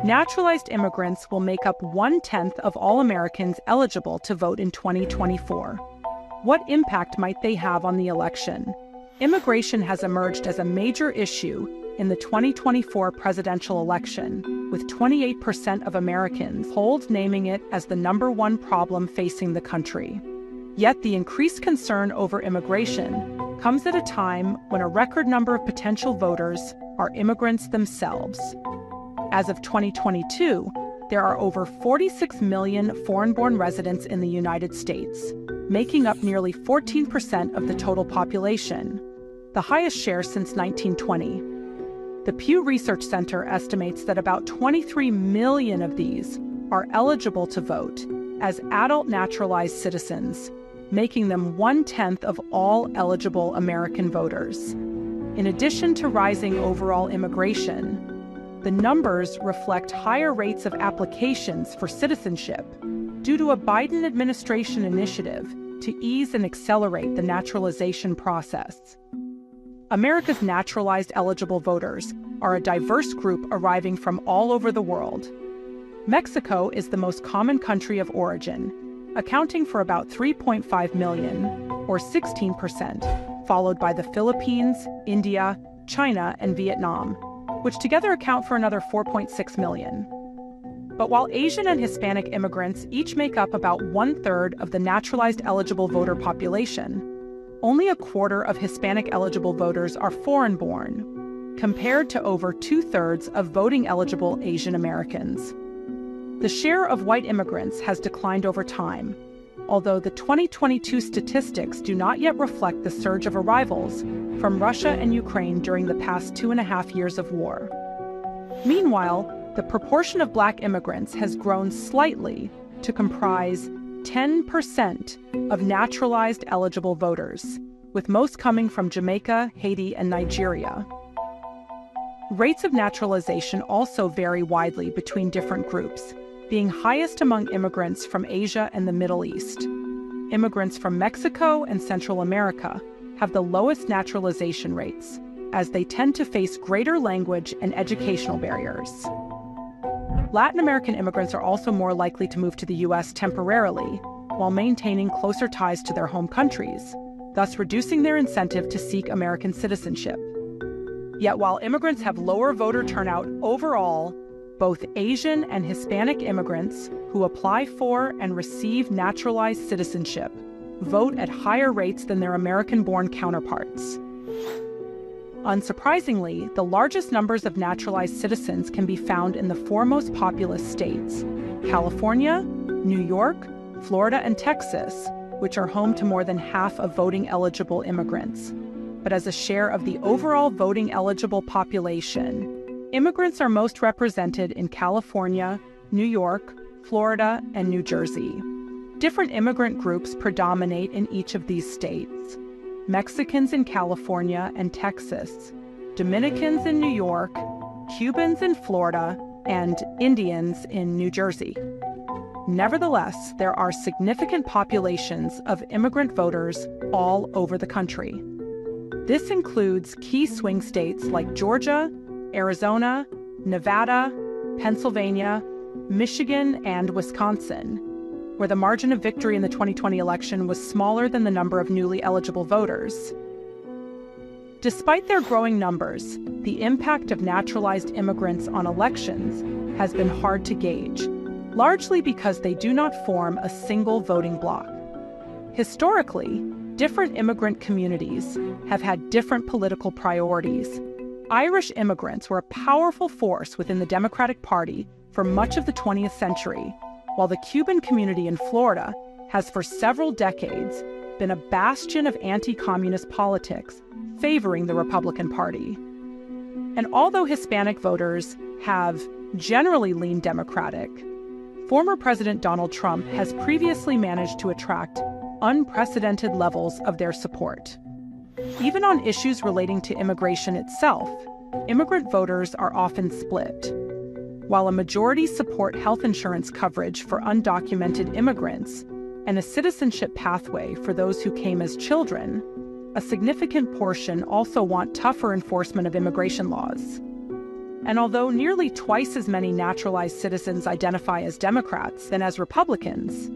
Naturalized immigrants will make up 1/10 of all Americans eligible to vote in 2024. What impact might they have on the election? Immigration has emerged as a major issue in the 2024 presidential election, with 28% of Americans polled naming it as the #1 problem facing the country. Yet the increased concern over immigration comes at a time when a record number of potential voters are immigrants themselves. As of 2022, there are over 46 million foreign-born residents in the United States, making up nearly 14% of the total population, the highest share since 1920. The Pew Research Center estimates that about 23 million of these are eligible to vote as adult naturalized citizens, making them 1/10 of all eligible American voters. In addition to rising overall immigration, the numbers reflect higher rates of applications for citizenship due to a Biden administration initiative to ease and accelerate the naturalization process. America's naturalized eligible voters are a diverse group arriving from all over the world. Mexico is the most common country of origin, accounting for about 3.5 million, or 16%, followed by the Philippines, India, China, and Vietnam, which together account for another 4.6 million. But while Asian and Hispanic immigrants each make up about 1/3 of the naturalized eligible voter population, only a quarter of Hispanic eligible voters are foreign-born, compared to over 2/3 of voting-eligible Asian Americans. The share of white immigrants has declined over time, although the 2022 statistics do not yet reflect the surge of arrivals from Russia and Ukraine during the past 2.5 years of war. Meanwhile, the proportion of Black immigrants has grown slightly to comprise 10% of naturalized eligible voters, with most coming from Jamaica, Haiti, and Nigeria. Rates of naturalization also vary widely between different groups, being highest among immigrants from Asia and the Middle East. Immigrants from Mexico and Central America have the lowest naturalization rates, as they tend to face greater language and educational barriers. Latin American immigrants are also more likely to move to the U.S. temporarily, while maintaining closer ties to their home countries, thus reducing their incentive to seek American citizenship. Yet while immigrants have lower voter turnout overall, both Asian and Hispanic immigrants who apply for and receive naturalized citizenship vote at higher rates than their American-born counterparts. Unsurprisingly, the largest numbers of naturalized citizens can be found in the four most populous states: California, New York, Florida, and Texas, which are home to more than half of voting-eligible immigrants. But as a share of the overall voting-eligible population, immigrants are most represented in California, New York, Florida, and New Jersey. Different immigrant groups predominate in each of these states: Mexicans in California and Texas, Dominicans in New York, Cubans in Florida, and Indians in New Jersey. Nevertheless, there are significant populations of immigrant voters all over the country. This includes key swing states like Georgia, Arizona, Nevada, Pennsylvania, Michigan, and Wisconsin, where the margin of victory in the 2020 election was smaller than the number of newly eligible voters. Despite their growing numbers, the impact of naturalized immigrants on elections has been hard to gauge, largely because they do not form a single voting bloc. Historically, different immigrant communities have had different political priorities. Irish immigrants were a powerful force within the Democratic Party for much of the 20th century, while the Cuban community in Florida has for several decades been a bastion of anti-communist politics favoring the Republican Party. And although Hispanic voters have generally leaned Democratic, former President Donald Trump has previously managed to attract unprecedented levels of their support. Even on issues relating to immigration itself, immigrant voters are often split. While a majority support health insurance coverage for undocumented immigrants and a citizenship pathway for those who came as children, a significant portion also want tougher enforcement of immigration laws. And although nearly twice as many naturalized citizens identify as Democrats than as Republicans,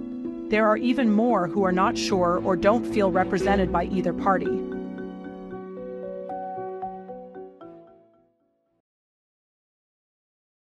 there are even more who are not sure or don't feel represented by either party.